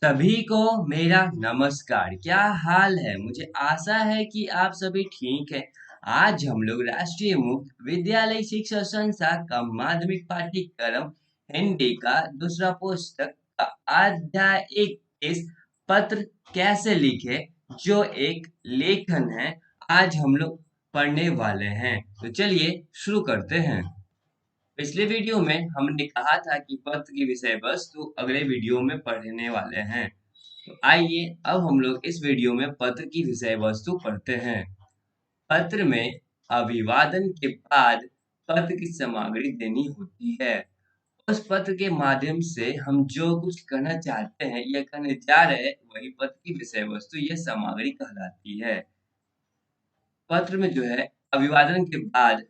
सभी को मेरा नमस्कार। क्या हाल है? मुझे आशा है कि आप सभी ठीक हैं। आज हम लोग राष्ट्रीय मुक्त विद्यालय शिक्षा संस्थान का माध्यमिक पाठ्यक्रम हिंदी का दूसरा पुस्तक का अध्याय 21 पत्र कैसे लिखे, जो एक लेखन है, आज हम लोग पढ़ने वाले हैं। तो चलिए शुरू करते हैं। पिछले वीडियो में हमने कहा था कि पत्र की विषय वस्तु अगले वीडियो में पढ़ने वाले हैं। तो आइए अब हम लोग इस वीडियो में पत्र की विषय वस्तु पढ़ते हैं। पत्र में अभिवादन के बाद पत्र की सामग्री देनी होती है। उस पत्र के माध्यम से हम जो कुछ कहना चाहते हैं या कहने जा रहे हैं, वही पत्र की विषय वस्तु या सामग्री कहलाती है। पत्र में जो है अभिवादन के बाद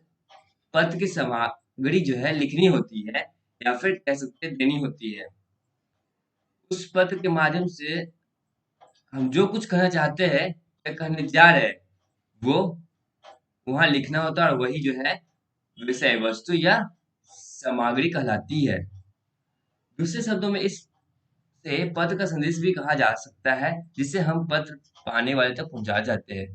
पत्र की सामग्री जो है लिखनी होती है, या फिर कह सकते हैं देनी होती है। उस पत्र के माध्यम से हम जो कुछ कहना चाहते हैं या कहने जा रहे हैं, वो वहाँ लिखना होता है, और वही जो है विषय वस्तु या सामग्री कहलाती है। दूसरे शब्दों में इसे पत्र का संदेश भी कहा जा सकता है, जिसे हम पत्र पाने वाले तक पहुंचा जाते हैं।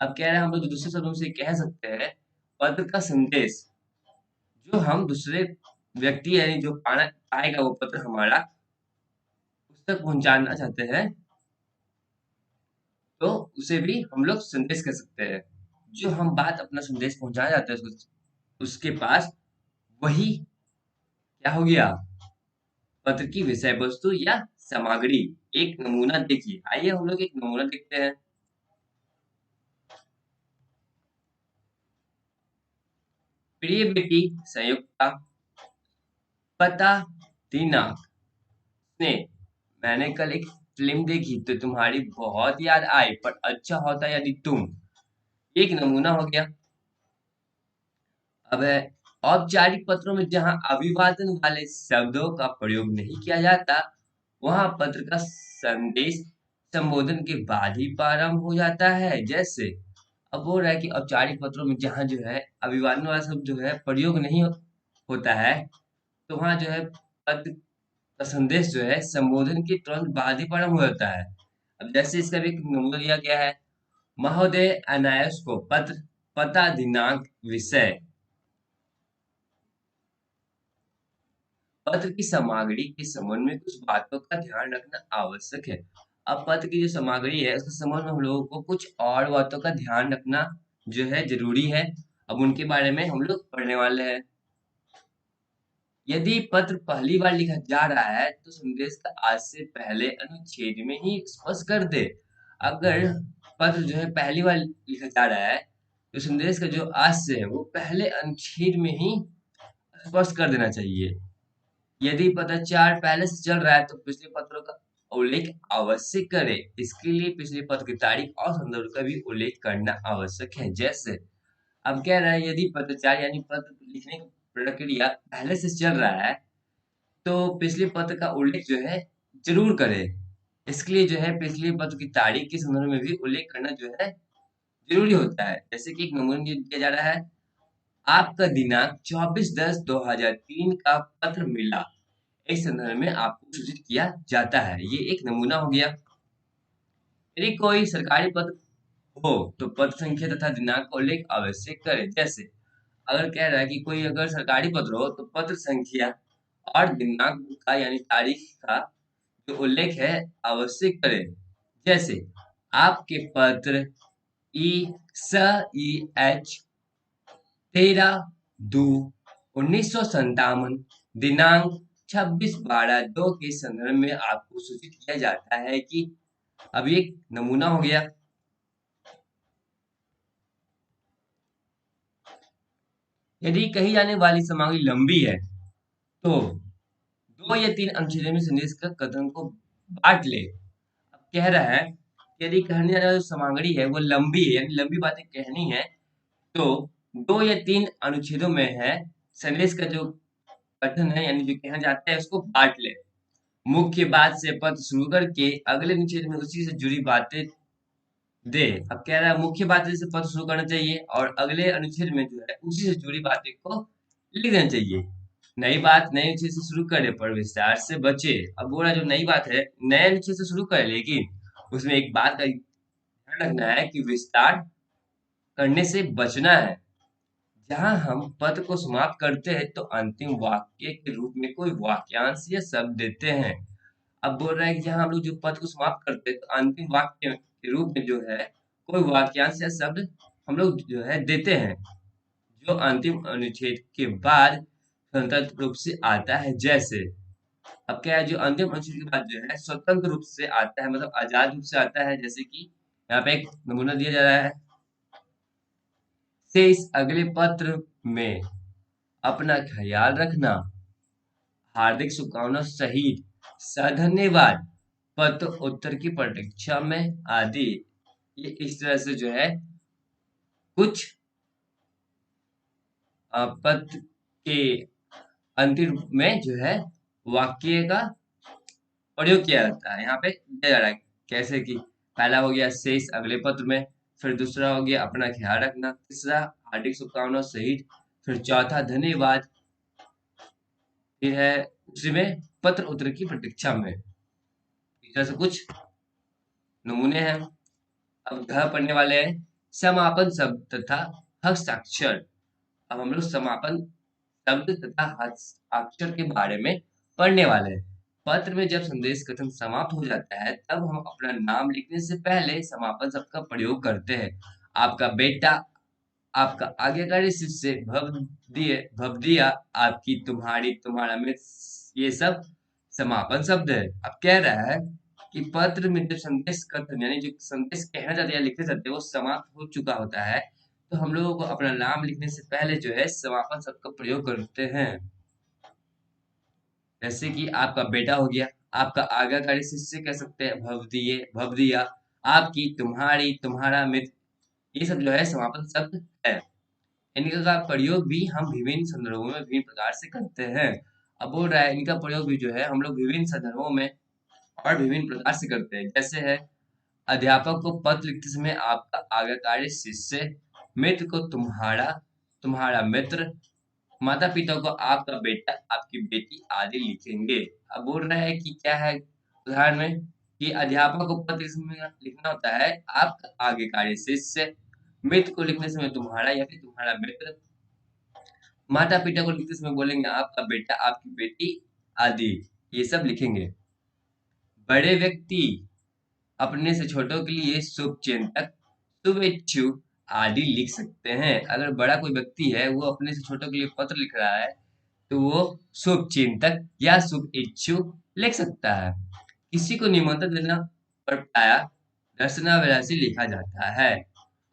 अब कह रहे हैं हम लोग दूसरे शब्दों से कह सकते हैं पत्र का संदेश, जो हम दूसरे व्यक्ति यानी जो पाना पाएगा वो पत्र हमारा, उस तक पहुंचाना चाहते हैं, तो उसे भी हम लोग संदेश कह सकते हैं। जो हम बात अपना संदेश पहुंचाना चाहते हैं उसके पास, वही क्या हो गया, पत्र की विषय वस्तु या सामग्री। एक नमूना देखिए, आइए हम लोग एक नमूना देखते हैं। प्रिय बेटी संयुक्ता, पता दिनांक स्नेह। मैंने कल एक फिल्म देखी तो तुम्हारी बहुत याद आई, पर अच्छा होता यदि तुम। एक नमूना हो गया। अब है औपचारिक पत्रों में जहां अभिवादन वाले शब्दों का प्रयोग नहीं किया जाता, वहां पत्र का संदेश संबोधन के बाद ही प्रारंभ हो जाता है। जैसे अब बोल रहा है कि औपचारिक पत्रों में जहां जो है अभिवादन वाला शब्द जो है प्रयोग नहीं होता है, तो वहां जो है पत्र का संदेश जो है संबोधन के तुरंत बाद ही प्रारंभ हो जाता है। अब जैसे इसका भी एक नमूना दिया गया है। महोदय अनायस को पत्र, पता दिनांक विषय। पत्र की सामग्री के संबंध में कुछ बातों का ध्यान रखना आवश्यक है। अब पत्र की जो सामग्री है उसके संबंध में हम लोगों को कुछ और बातों का ध्यान रखना जो है जरूरी है। अब उनके बारे में हम लोग पढ़ने वाले हैं। यदि पत्र पहली बार लिखा जा रहा है तो संदेश का आज से पहले अनुच्छेद में ही स्पष्ट कर दे। अगर पत्र जो है पहली बार लिखा जा रहा है तो संदेश का जो आज से है वो पहले अनुच्छेद में ही स्पष्ट कर देना चाहिए। यदि पत्राचार पहले से चल रहा है तो पिछले पत्रों का उल्लेख अवश्य करें। इसके लिए पिछले पत्र की तारीख और संदर्भ का भी उल्लेख करना आवश्यक है। जैसे अब कह रहा है यदि पत्राचार यानी पत्र लिखने की प्रक्रिया पहले से चल रहा है तो पिछले पत्र का उल्लेख जो है जरूर करें। इसके लिए जो है पिछले पत्र की तारीख के संदर्भ में भी उल्लेख करना जो है जरूरी होता है। जैसे कि एक नमूना दिया जा रहा है, आपका दिनांक 24/10/2003 का पत्र मिला। इस संदर्भ में आपको सूचित किया जाता है। ये एक नमूना हो गया। यदि कोई सरकारी पत्र हो तो पत्र संख्या तथा दिनांक का उल्लेख अवश्य करें। जैसे अगर कह रहा है कि कोई अगर सरकारी पत्र हो तो पत्र संख्या और दिनांक का यानी तारीख का जो उल्लेख है अवश्य करें। जैसे आपके पत्र ई स ई एच 13/2/1957 दिनांक 26/12/2 के संदर्भ में आपको सूचित किया जाता है कि अब ये एक नमूना हो गया। यदि कही जाने वाली सामग्री लंबी है तो 2 या 3 अनुच्छेदों में संदेश का कथन को बांट ले। अब कह रहा है यदि कहने जाने वाली सामग्री है वो लंबी है यानी लंबी बातें कहनी है, तो 2 या 3 अनुच्छेदों में है संदेश का जो कथन है यानी जो कहना चाहता है उसको बांट ले। मुख्य बात से पत्र शुरू करके अगले अनुच्छेद में उसी से जुड़ी बातें दे। अब कह रहा है मुख्य बातें से पत्र शुरू करना चाहिए और अगले अनुच्छेद में जो है उसी से जुड़ी बातें को लिख देना चाहिए। नई बात नए विषय से शुरू करे पर विस्तार से बचे। अब बोला जो नई बात है नए विषय से शुरू करे, लेकिन उसमें एक बात का ध्यान रखना है कि विस्तार करने से बचना है। जहाँ हम पद को समाप्त करते हैं तो अंतिम वाक्य के रूप में कोई वाक्यांश या शब्द देते हैं। अब बोल रहा है कि जहाँ हम लोग जो पद को समाप्त करते हैं तो अंतिम वाक्य के रूप में जो है कोई वाक्यांश या शब्द हम लोग जो है देते हैं, जो अंतिम अनुच्छेद के बाद स्वतंत्र रूप से आता है। जैसे अब क्या है, जो अंतिम अनुच्छेद के बाद जो है स्वतंत्र रूप से आता है, मतलब आजाद रूप से आता है। जैसे कि यहाँ पे एक नमूना दिया जा रहा है, से इस अगले पत्र में अपना ख्याल रखना, हार्दिक शुभकामना सहित धन्यवाद, पत्र उत्तर की प्रतीक्षा में आदि। ये इस तरह से जो है कुछ पत्र के अंतिम रूप में जो है वाक्य का प्रयोग किया जाता है। यहाँ पे दिया जा रहा है कैसे कि पहला हो गया शेष अगले पत्र में, फिर दूसरा हो गया अपना ख्याल रखना, तीसरा हार्दिक शुभकामना सहित, फिर चौथा धन्यवाद, फिर है उसी में पत्र उत्तर की प्रतीक्षा में। इस तरह से कुछ नमूने हैं। अब घ पढ़ने वाले हैं समापन शब्द तथा हस्ताक्षर। अब हम लोग समापन शब्द तथा हस्ताक्षर के बारे में पढ़ने वाले हैं। पत्र में जब संदेश कथन समाप्त हो जाता है तब हम अपना नाम लिखने से पहले समापन शब्द का प्रयोग करते हैं। आपका बेटा, आपका आज्ञाकारी शिष्य, भवदिया, आपकी, तुम्हारी, तुम्हारा मित्र, ये सब समापन शब्द है। अब कह रहा है कि पत्र में जब संदेश कथन यानी जो संदेश कहना चाहते हैं या लिखना चाहते हैं वो समाप्त हो चुका होता है, तो हम लोगों को अपना नाम लिखने से पहले जो है समापन शब्द का प्रयोग करते हैं। जैसे कि आपका बेटा हो गया, आपका आज्ञाकारी शिष्य कह सकते हैं भवदिया, आपकी, तुम्हारी, तुम्हारा मित्र, ये सब जो है समापन शब्द है। इनका प्रयोग भी हम विभिन्न संदर्भों में विभिन्न प्रकार से करते हैं। अब बोल रहा है इनका प्रयोग भी जो है हम लोग विभिन्न संदर्भों में और विभिन्न प्रकार से करते हैं। जैसे है अध्यापक को पत्र लिखते समय आपका आज्ञाकारी शिष्य, मित्र को तुम्हारा, तुम्हारा मित्र, माता पिता को आपका बेटा, आपकी बेटी आदि लिखेंगे। अब बोल रहा है कि क्या है उदाहरण में कि अध्यापक को पत्र लिखने में लिखना होता है आपका आज्ञाकारी शिष्य, मित्र को लिखने समय तुम्हारा या फिर तुम्हारा मित्र, माता पिता को लिखते समय बोलेंगे आपका बेटा, आपकी बेटी आदि, ये सब लिखेंगे। बड़े व्यक्ति अपने से छोटों के लिए शुभचिंतक, शुभेच्छुक आदि लिख सकते हैं। अगर बड़ा कोई व्यक्ति है वो अपने से छोटों के लिए पत्र लिख रहा है तो वो शुभचिंतक या शुभ इच्छुक लिख सकता है। किसी को निमंत्रण देना पर प्राय दर्शनाभिलाषी लिखा जाता है।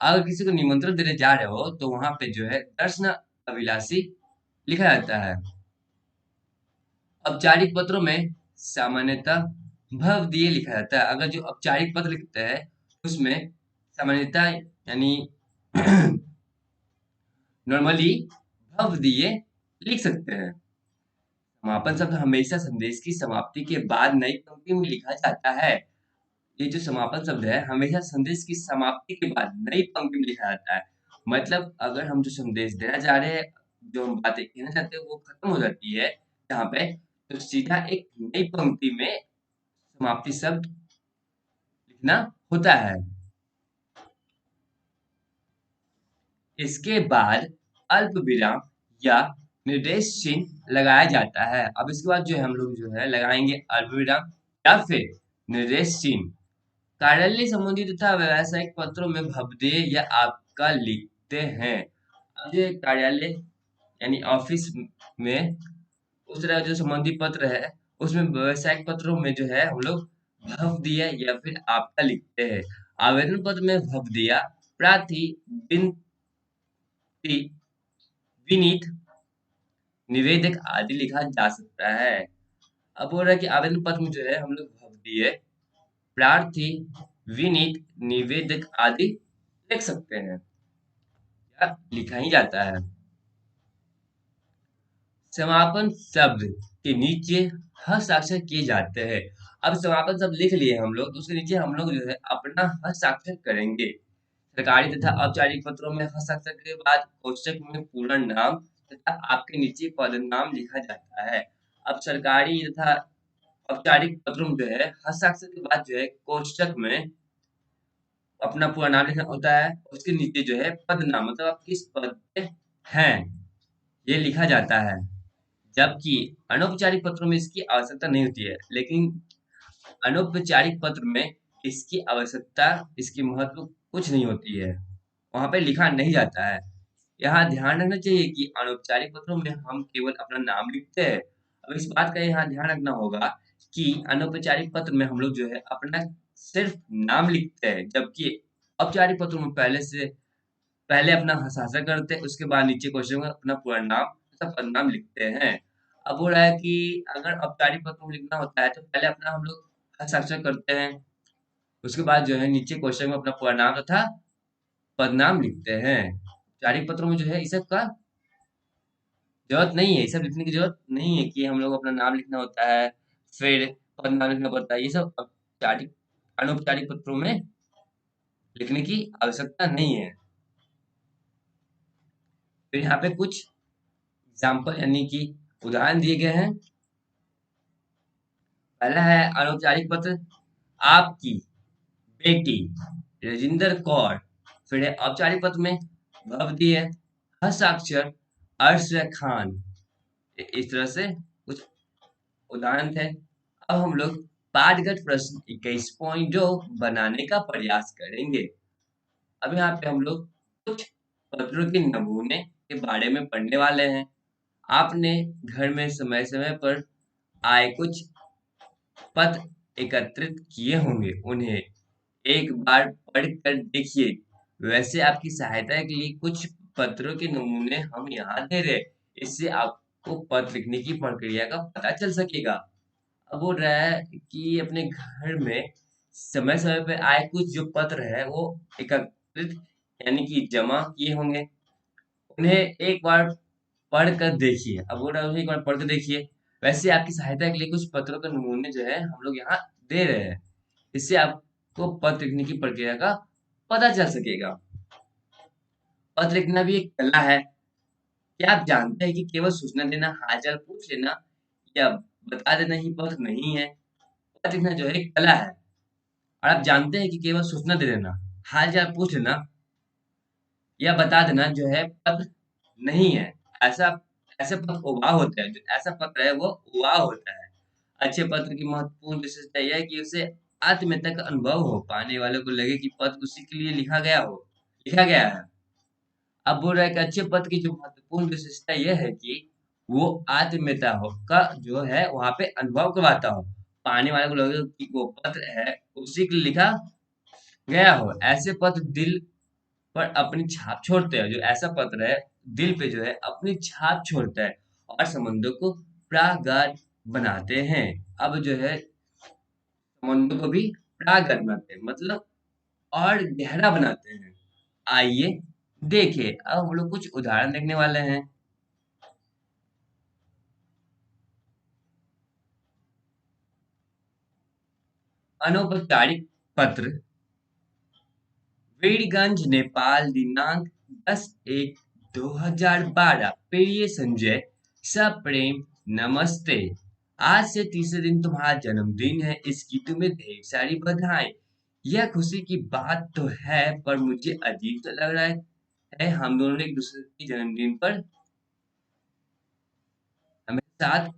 अगर किसी को निमंत्रण देने जा रहे हो तो वहां पे जो है दर्शनाभिलाषी लिखा जाता है। औपचारिक पत्रों में सामान्यतः भव दिए लिखा जाता है। अगर जो औपचारिक पत्र लिखते हैं उसमें सामान्यतः यानी नॉर्मली भव दिए लिख सकते हैं। समापन शब्द हमेशा संदेश की समाप्ति के बाद नई पंक्ति में लिखा जाता है। ये जो समापन शब्द है हमेशा संदेश की समाप्ति के बाद नई पंक्ति में लिखा जाता है। मतलब अगर हम जो संदेश देना चाह रहे हैं, जो हम बातें कहना चाहते हैं वो खत्म हो जाती है जहाँ पे, तो सीधा एक नई पंक्ति में समाप्ति शब्द लिखना होता है। इसके बाद अल्प विराम या निर्देश चिन्ह लगाया जाता है। अब इसके बाद जो है हम लोग जो है लगाएंगे अल्प विराम या फिर निर्देश चिन्ह। कार्यालय संबंधी तथा व्यावसायिक पत्रों में भवदेय या आपका लिखते हैं। अब ये कार्यालय यानी ऑफिस में उस तरह जो संबंधी पत्र है उसमें व्यावसायिक पत्रों में जो है हम लोग भवदीय या फिर आपका लिखते हैं। आवेदन पत्र में भवदीय, प्रार्थी, विनती, विनीत, निवेदक आदि लिखा जा सकता है। अब बोल रहा है कि आवेदन पत्र में जो है हम लोग भवदीय, प्रार्थी, विनीत, निवेदक आदि लिख सकते हैं या लिखा ही जाता है। समापन शब्द के नीचे हस्ताक्षर किए जाते हैं। अब समापन शब्द लिख लिए हम लोग तो उसके नीचे हम लोग जो है अपना हस्ताक्षर करेंगे। सरकारी तथा औपचारिक पत्रों में हस्ताक्षर के बाद कोष्ठक में पूरा नाम तथा आपके नीचे पदनाम लिखा जाता है। अब सरकारी तथा औपचारिक पत्रों में जो है हस्ताक्षर के बाद जो है कोष्ठक में अपना पूरा नाम लिखना होता है। उसके नीचे जो है पदनाम मतलब आप किस पद पे हैं ये लिखा जाता है। जबकि अनौपचारिक पत्रों में इसकी आवश्यकता नहीं होती है, लेकिन अनौपचारिक पत्र में इसकी आवश्यकता, इसकी महत्व कुछ नहीं होती है, वहां पे लिखा नहीं जाता है। यहाँ ध्यान रखना चाहिए कि अनौपचारिक पत्रों में हम केवल अपना नाम लिखते हैं। अब इस बात का यहाँ ध्यान रखना होगा कि अनौपचारिक पत्र में हम लोग जो है अपना सिर्फ नाम लिखते हैं, जबकि औपचारिक पत्रों में पहले अपना हस्ताक्षर करते हैं, उसके बाद नीचे क्वेश्चन में अपना पूरा नाम तथा पदनाम लिखते हैं। अब हो रहा है कि अगर औपचारिक पत्रों में लिखना होता है तो पहले अपना हम लोग हस्ताक्षर करते हैं, उसके बाद जो है नीचे क्वेश्चन में अपना पूरा नाम तथा पदनाम लिखते हैं। औपचारिक पत्रों में जो है इस सब का जरूरत नहीं है, ये सब लिखने की जरूरत नहीं है कि हम लोग अपना नाम लिखना होता है, फिर पदनाम लिखना पड़ता है। ये सब औपचारिक अनौपचारिक पत्रों में लिखने की आवश्यकता नहीं है। फिर यहाँ पे कुछ एग्जाम्पल यानी कि उदाहरण दिए गए हैं। पहला है अनौपचारिक पत्र, आपकी बेटी राजिंदर कौर। फिर है औपचारिक पत्र में भवदीय हस्ताक्षर अर्शद खान। इस तरह से कुछ उदाहरण थे। अब हम लोग पाठगत प्रश्न 21.2 बनाने का प्रयास करेंगे। अब यहाँ पे हम लोग कुछ पत्रों के नमूने के बारे में पढ़ने वाले हैं। आपने घर में समय समय पर आए कुछ पत्र एकत्रित किए होंगे, उन्हें एक बार पढ़ कर देखिए। वैसे आपकी सहायता के लिए कुछ पत्रों के नमूने हम यहाँ दे रहे हैं, इससे आपको पत्र लिखने की प्रक्रिया का पता चल सकेगा। अब बोल रहा है कि अपने घर में समय समय पे आए कुछ जो पत्र है वो एकत्रित यानी कि जमा किए होंगे, उन्हें एक बार पढ़ कर देखिए। अब बोल रहा है उन्हें एक बार पढ़ कर देखिए। वैसे आपकी सहायता के लिए कुछ पत्रों के नमूने जो है हम लोग यहाँ दे रहे हैं, इससे आपको पत्र लिखने की प्रक्रिया का पता चल सकेगा। पत्र लिखना भी एक कला है। क्या आप जानते हैं कि केवल सूचना देना, हालचाल पूछ लेना या बता देना ही पत्र नहीं है? पत्र लिखना जो है एक कला है। और आप जानते हैं कि केवल सूचना दे देना, हालचाल पूछ लेना या बता देना जो है पत्र नहीं है। ऐसा ऐसे पत्र उबाऊ होते हैं, जो ऐसा पत्र है वो उबाऊ होता है। अच्छे पत्र की महत्वपूर्ण विशेषता यह है कि उसे आत्मीयता का अनुभव हो, पाने वाले को लगे कि पत्र उसी के लिए लिखा गया है। अब बोल रहा है कि अच्छे पत्र की जो महत्वपूर्ण विशेषता यह है कि वो आत्मीयता हो का जो है वहां पे अनुभव करवाता हो, पाने वाले को लगे कि वो पत्र है उसी के लिए लिखा गया हो। ऐसे पत्र दिल पर अपनी छाप छोड़ते हैं। जो ऐसा पत्र है दिल पे जो है अपनी छाप छोड़ता है और संबंधों को प्रगाढ़ बनाते हैं। अब जो है संबंधों को भी प्रगाढ़ बनाते हैं मतलब और गहरा बनाते हैं। आइए देखिए, अब हम लोग कुछ उदाहरण देखने वाले हैं। अनौपचारिक पत्र, वीरगंज नेपाल, दिनांक 10/1/2012। प्रिय संजय, सप्रेम नमस्ते। आज से तीसरे दिन तुम्हारा जन्मदिन है, इसकी तुम्हें ढेर सारी बधाई। यह खुशी की बात तो है, पर मुझे अजीब सा लग रहा है हम दोनों एक दूसरे के जन्मदिन पर हमें साथ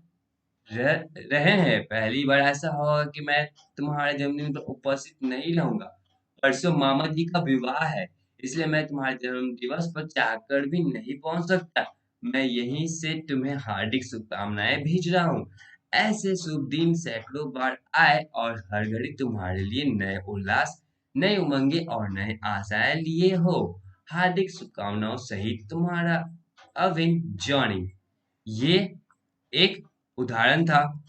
रह रहे हैं। पहली बार ऐसा होगा कि मैं तुम्हारे जन्मदिन पर उपस्थित नहीं रहूंगा। परसों मामा जी का विवाह है, इसलिए मैं तुम्हारे जन्म दिवस पर चाहकर भी नहीं पहुंच सकता। मैं यहीं से तुम्हें हार्दिक शुभकामनाएं भेज रहा हूँ। ऐसे शुभ दिन सैकड़ों बार आए और हर घड़ी तुम्हारे लिए नए उल्लास, नई उमंगे और नए आशाएं लिए हो। हार्दिक शुभकामनाओं सहित तुम्हारा अविन जॉनी। ये एक उदाहरण था,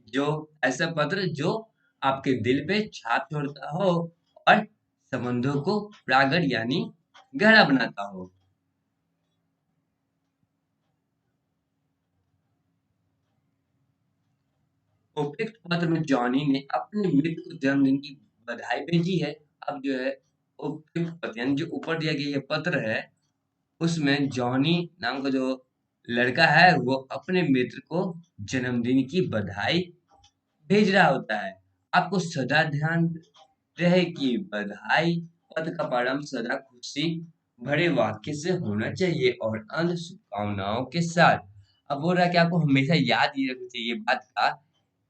जो ऐसा पत्र जो आपके दिल पे छाप छोड़ता हो और संबंधों को प्रगाढ़ यानी गहरा बनाता हो। उपयुक्त पत्र में जॉनी ने अपने मित्र को जन्मदिन की बधाई भेजी है। अब जो है उपयुक्त पत्र यानी जो ऊपर दिया गया ये पत्र है, उसमें जॉनी नाम का जो लड़का है वो अपने मित्र को जन्मदिन की बधाई भेज रहा होता है। आपको सदा ध्यान रहे कि बधाई पत्र का प्रारंभ सदा खुशी भरे वाक्य से होना चाहिए और अंत शुभकामनाओं के साथ। अब बोल रहा है कि आपको हमेशा याद ये रखना चाहिए बात का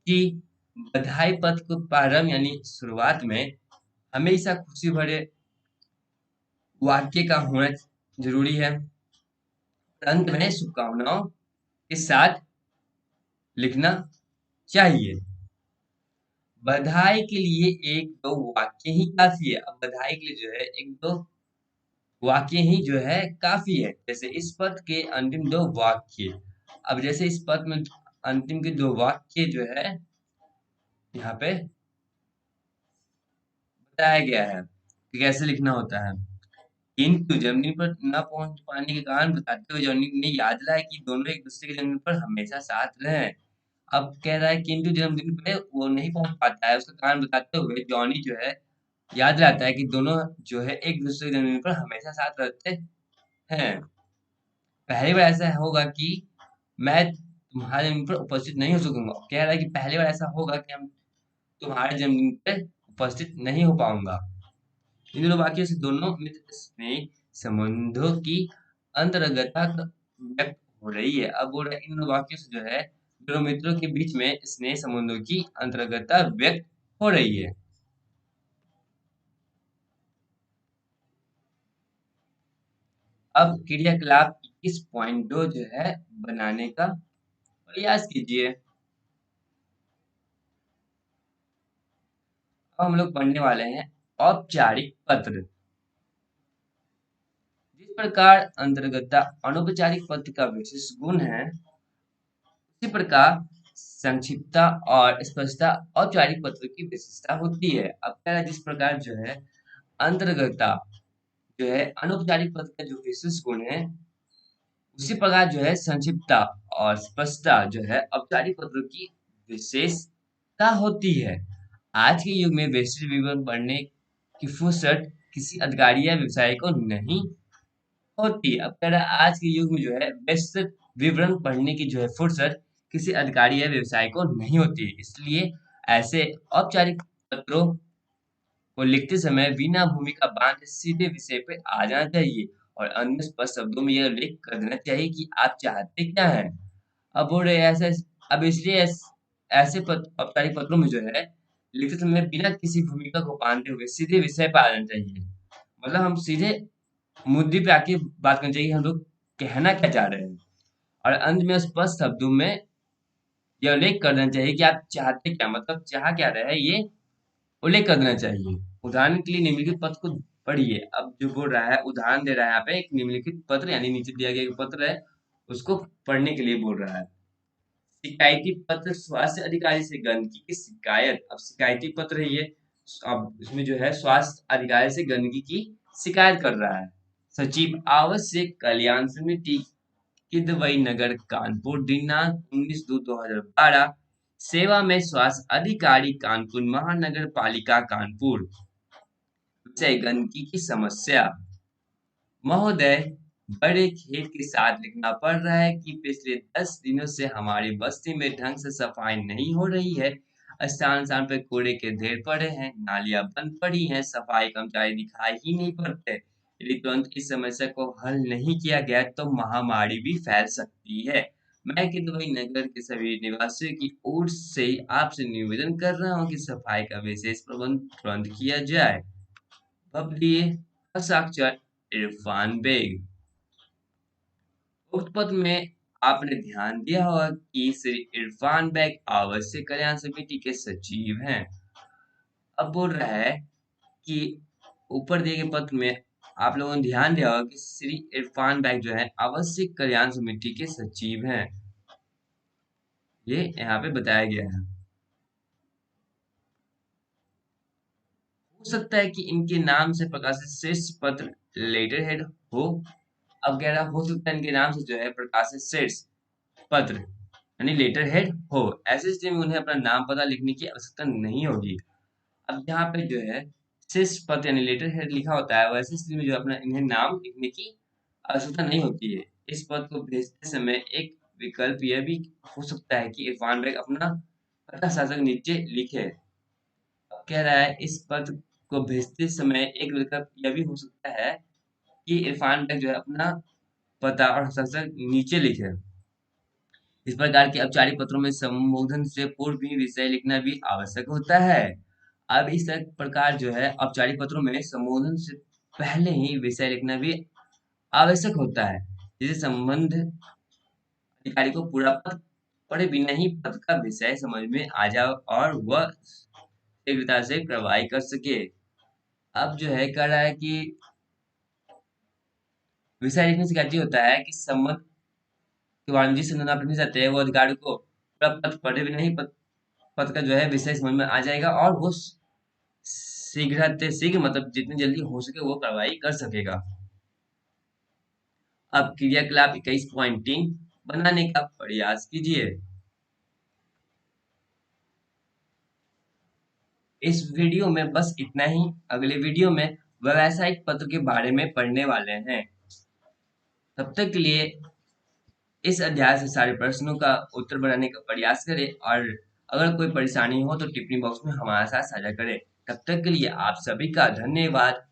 कि बधाई पत्र को प्रारंभ यानी शुरुआत में हमेशा खुशी भरे वाक्य का होना जरूरी है। अंत में शुभकामनाओं के साथ लिखना चाहिए। बधाई के लिए एक दो वाक्य ही काफी है। अब बधाई के लिए जो है एक दो वाक्य ही जो है काफी है। जैसे इस पद के अंतिम दो वाक्य। अब जैसे इस पद में अंतिम के दो वाक्य जो है यहाँ पे बताया गया है कि कैसे लिखना होता है। किंतु जर्मनी पर न पहुंच पाने के कारण बताते हुए जर्मनी ने याद दिलाया कि दोनों एक दूसरे के जन्मदिन पर हमेशा साथ रहे। अब कह रहा है किंतु जन्मदिन पे वो नहीं पहुंच पाता है, उसका कारण बताते हुए जॉनी जो है याद दिलाता है कि दोनों जो है एक दूसरे के जन्मदिन पर हमेशा साथ रहते हैं। पहली बार ऐसा होगा कि मैं तुम्हारे जन्मदिन पर उपस्थित नहीं हो सकूंगा। कह रहा है कि पहली बार ऐसा होगा कि हम तुम्हारे जन्मदिन पर उपस्थित नहीं हो पाऊंगा। इन दोनों वाक्यों से दोनों मित्र स्नेह संबंधों की अंतरंगता व्यक्त हो रही है। अब बोल रहे हैं इन दोनों वाक्यों से जो है दोनों मित्रों के बीच में स्नेह संबंधों की अंतरंगता व्यक्त हो रही है। अब क्रियाकलाप 21.2 जो है बनाने का प्रयास कीजिए। अब हम लोग पढ़ने वाले हैं औपचारिक पत्र। जिस प्रकार अंतर्गता अनौपचारिक पत्र का विशेष गुण है, उसी प्रकार संक्षिप्तता और स्पष्टता औपचारिक पत्र की विशेषता होती है। अब कह रहा है जिस प्रकार जो है अंतर्गता जो है अनौपचारिक पत्र का जो विशेष गुण है, उसी प्रकार जो है संक्षिप्तता और स्पष्टता जो है औपचारिक पत्रों की विशेषता होती है। आज के युग में विस्तृत विवरण पढ़ने की फुर्सत किसी अधिकारी या व्यवसायी को नहीं होती। अब कह रहा है आज के युग में जो है विस्तृत विवरण पढ़ने की जो है फुर्सत किसी अधिकारी या व्यवसायी को नहीं होती। इसलिए ऐसे औपचारिक पत्रों को लिखते समय बिना भूमिका बांधे सीधे विषय पे आ जाना चाहिए और अन्य स्पष्ट शब्दों में यह उल्लेख कर देना चाहिए कि आप चाहते क्या हैं। अब बोल रहे हैं ऐसे अब इसलिए ऐसे औपचारिक पत्रों में जो है लिखते समय बिना किसी भूमिका को बांधे हुए सीधे विषय पे आ जाना चाहिए। मतलब हम सीधे मुद्दे पे आके बात करनी चाहिए हम लोग कहना क्या चाह रहे हैं और अंत में स्पष्ट शब्दों में यह उल्लेख कर देना चाहिए कि आप चाहते क्या, मतलब चाह क्या रहे हैं ये उल्लेख कर देना चाहिए। उदाहरण के लिए निम्नलिखित पत्र को पढ़िए। अब जो बोल रहा है उदाहरण दे रहा है यहाँ पे एक निम्नलिखित पत्र यानी नीचे दिया गया एक पत्र है उसको पढ़ने के लिए बोल रहा है। शिकायती पत्र स्वास्थ्य अधिकारी से गंदगी की शिकायत। अब शिकायती पत्र है ये। अब इसमें जो है स्वास्थ्य अधिकारी से गंदगी की शिकायत कर रहा है। सचिव आवश्यक कल्याण समिति किदवई नगर कानपुर दिनांक 19/2/2012 सेवा में स्वास्थ्य अधिकारी कानपुर महानगर पालिका कानपुर। विषय गंदगी की समस्या। महोदय, बड़े खेद के साथ लिखना पड़ रहा है कि पिछले 10 दिनों से हमारी बस्ती में ढंग से सफाई नहीं हो रही है। स्थान स्थान पर कूड़े के ढेर पड़े हैं, नालियां बंद पड़ी हैं, सफाई कर्मचारी दिखाई ही नहीं पड़ते। यदि तुरंत इस समस्या को हल नहीं किया गया तो महामारी भी फैल सकती है। मैं किदवई नगर के सभी निवासियों की ओर से आपसे निवेदन कर रहा हूँ कि सफाई का विशेष प्रबंध तुरंत किया जाए। बबली हस्ताक्षर इरफान बेग। उक्त पत्र में आपने ध्यान दिया होगा कि श्री इरफान बेग आवश्यक कल्याण समिति के सचिव हैं। अब बोल रहा है कि ऊपर दिए गए पत्र में आप लोगों ने ध्यान दिया होगा कि श्री इरफान बेग जो है आवश्यक कल्याण समिति के सचिव हैं। ये यहाँ पे बताया गया है। हो सकता है कि इनके नाम से प्रकाशित शीर्ष पत्र लेटर हेड हो। अब कह रहा हो सकता है इनके नाम से जो है प्रकाशित शीर्ष पत्र यानी लेटर हेड हो। ऐसे स्थिति में उन्हें अपना नाम पता लिखने की आवश्यकता नहीं होगी। अब जहाँ पे जो है शीर्ष पत्र यानी लेटर हेड लिखा होता है वैसे स्थिति में जो अपना इन्हें नाम लिखने की आवश्यकता नहीं होती है। इस पत्र को भेजते समय एक विकल्प यह भी हो सकता है कि इरफान बेग अपना पता शासक नीचे लिखे। कह रहा है इस पत्र को भेजते समय एक विकल्प यह भी हो सकता है कि इरफान बेग जो है अपना पता और हस्ताक्षर नीचे लिखे। इस प्रकार के औपचारिक पत्रों में संबोधन से पूर्व ही विषय लिखना भी आवश्यक होता है। अब इस प्रकार जो है औपचारिक पत्रों में संबोधन से पहले ही विषय लिखना भी आवश्यक होता है, जिससे संबंध अधिकारी को पूरा पत्र पढ़े बिना ही पत्र का विषय समझ में आ जाए और वह शीघ्रता से कार्रवाई कर सके। अब जो है कह रहा है कि विषय लिखने से क्या चीज होता है कि संबंध के बारे में जिस संदर्भ आप लिखना चाहते हैं वो अधिकारी को पूरा पत्र पढ़े बिना ही पत्र का जो है विषय समझ में आ जाएगा और वो शीघ्र शीघ्र मतलब जितनी जल्दी हो सके वो कार्रवाई कर सकेगा। अब क्रियाकलाप 21.3 बनाने का प्रयास कीजिए। इस वीडियो में बस इतना ही। अगले वीडियो में व्यावसायिक पत्र के बारे में पढ़ने वाले हैं। तब तक के लिए इस अध्याय से सारे प्रश्नों का उत्तर बनाने का प्रयास करें और अगर कोई परेशानी हो तो टिप्पणी बॉक्स में हमारे साथ साझा करें। तब तक के लिए आप सभी का धन्यवाद।